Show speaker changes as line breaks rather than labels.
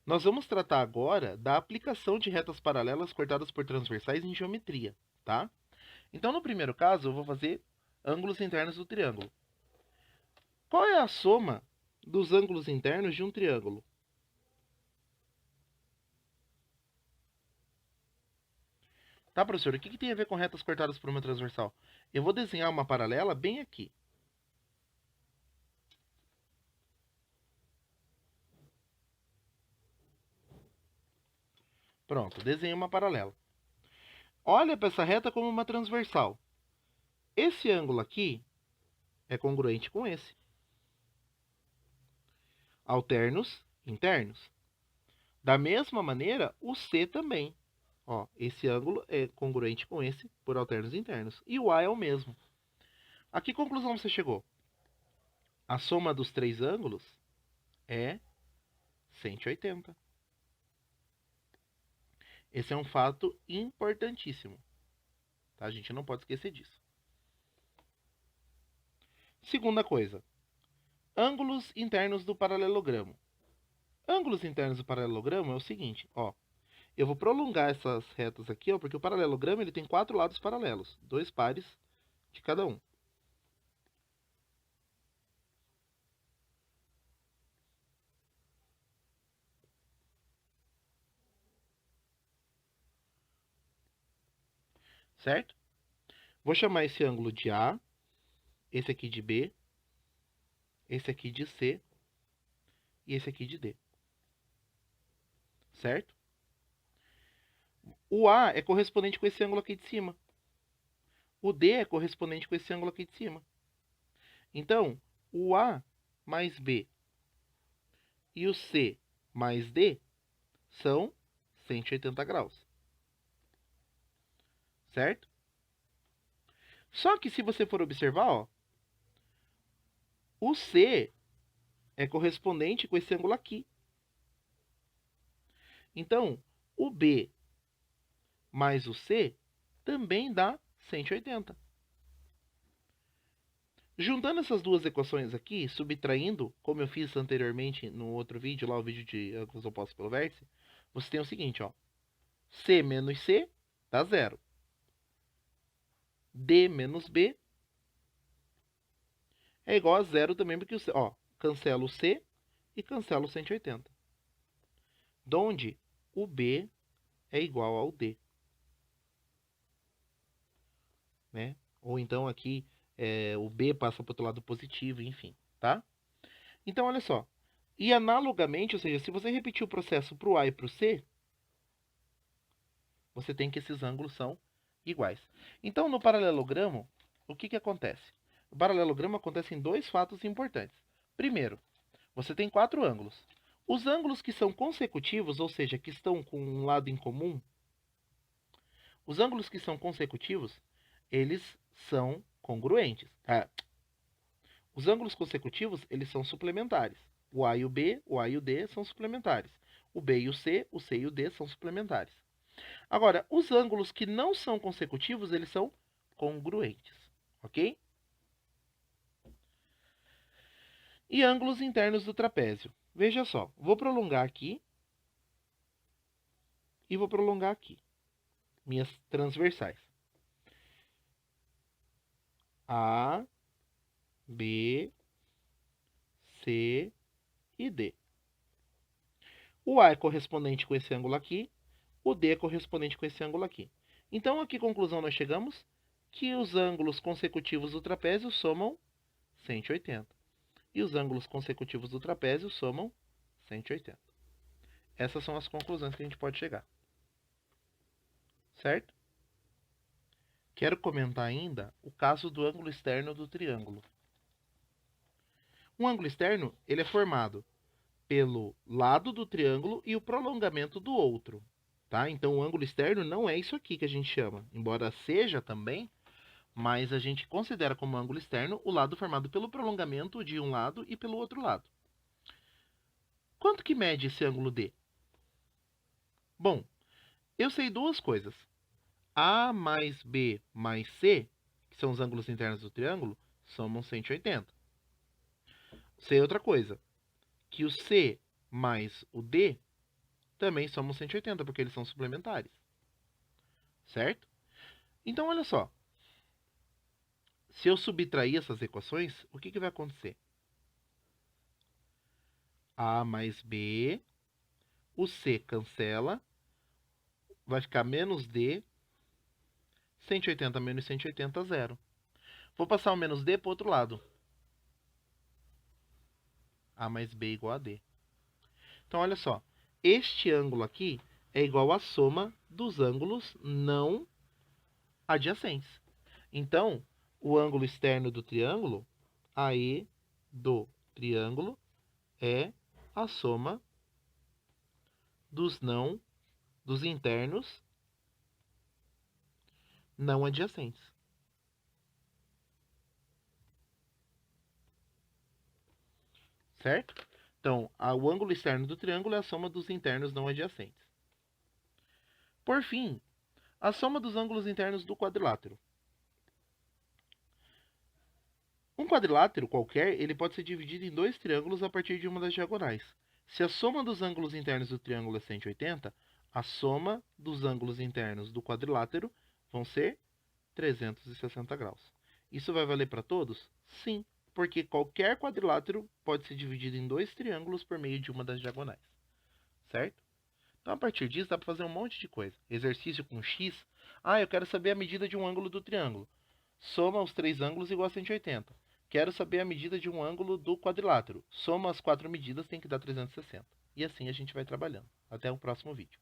Nós vamos tratar agora da aplicação de retas paralelas cortadas por transversais em geometria, tá? Então, no primeiro caso, eu vou fazer ângulos internos do triângulo. Qual é a soma dos ângulos internos de um triângulo? Tá, professor? O que tem a ver com retas cortadas por uma transversal? Eu vou desenhar uma paralela bem aqui. Pronto, desenhei uma paralela. Olha para essa reta como uma transversal. Esse ângulo aqui é congruente com esse. Alternos internos. Da mesma maneira, o C também. Ó, esse ângulo é congruente com esse por alternos internos. E o A é o mesmo. A que conclusão você chegou? A soma dos três ângulos é 180. Esse é um fato importantíssimo. Tá? A gente não pode esquecer disso. Segunda coisa. Ângulos internos do paralelogramo. Ângulos internos do paralelogramo é o seguinte, ó. Eu vou prolongar essas retas aqui, ó, porque o paralelogramo ele tem 4 lados paralelos, 2 pares de cada um. Certo? Vou chamar esse ângulo de A, esse aqui de B, esse aqui de C e esse aqui de D. Certo? O A é correspondente com esse ângulo aqui de cima. O D é correspondente com esse ângulo aqui de cima. Então, o A mais B e o C mais D são 180 graus. Certo? Só que se você for observar, ó, o C é correspondente com esse ângulo aqui. Então, o B mais o C também dá 180. Juntando essas duas equações aqui, subtraindo, como eu fiz anteriormente no outro vídeo, lá o vídeo de ângulos opostos pelo vértice, você tem o seguinte, ó. C menos C dá 0. D menos B é igual a 0 também, porque o C, ó, cancela o C e cancela o 180. Donde o B é igual ao D. Né? Ou então aqui o B passa para o outro lado positivo, enfim, tá? Então, olha só. E analogamente, ou seja, se você repetir o processo para o A e para o C, você tem que esses ângulos são iguais. Então, no paralelogramo, o que acontece? O paralelogramo acontece em dois fatos importantes. Primeiro, você tem 4 ângulos. Os ângulos que são consecutivos, ou seja, que estão com um lado em comum, os ângulos que são consecutivos, eles são congruentes. Os ângulos consecutivos, eles são suplementares. O A e o B, o A e o D são suplementares. O B e o C e o D são suplementares. Agora, os ângulos que não são consecutivos, eles são congruentes, ok? E ângulos internos do trapézio. Veja só, vou prolongar aqui e vou prolongar aqui. Minhas transversais. A, B, C e D. O A é correspondente com esse ângulo aqui, o D é correspondente com esse ângulo aqui. Então, a que conclusão nós chegamos? Que os ângulos consecutivos do trapézio somam 180. E os ângulos consecutivos do trapézio somam 180. Essas são as conclusões que a gente pode chegar. Certo? Quero comentar ainda o caso do ângulo externo do triângulo. Um ângulo externo ele é formado pelo lado do triângulo e o prolongamento do outro. Tá? Então, o ângulo externo não é isso aqui que a gente chama. Embora seja também, mas a gente considera como ângulo externo o lado formado pelo prolongamento de um lado e pelo outro lado. Quanto que mede esse ângulo D? Bom, eu sei duas coisas. A mais B mais C, que são os ângulos internos do triângulo, somam 180. Sei outra coisa, que o C mais o D também somam 180, porque eles são suplementares. Certo? Então, olha só. Se eu subtrair essas equações, o que vai acontecer? A mais B, o C cancela, vai ficar menos D, 180 menos 180, zero. Vou passar o menos D para o outro lado. A mais B igual a D. Então, olha só. Este ângulo aqui é igual à soma dos ângulos não adjacentes. Então, o ângulo externo do triângulo, AE do triângulo, é a soma dos internos não adjacentes. Certo? Então, o ângulo externo do triângulo é a soma dos internos não adjacentes. Por fim, a soma dos ângulos internos do quadrilátero. Um quadrilátero qualquer, ele pode ser dividido em dois triângulos a partir de uma das diagonais. Se a soma dos ângulos internos do triângulo é 180, a soma dos ângulos internos do quadrilátero vão ser 360 graus. Isso vai valer para todos? Sim, porque qualquer quadrilátero pode ser dividido em dois triângulos por meio de uma das diagonais. Certo? Então, a partir disso, dá para fazer um monte de coisa. Exercício com x. Eu quero saber a medida de um ângulo do triângulo. Soma os três ângulos igual a 180. Quero saber a medida de um ângulo do quadrilátero. Soma as quatro medidas, tem que dar 360. E assim a gente vai trabalhando. Até o próximo vídeo.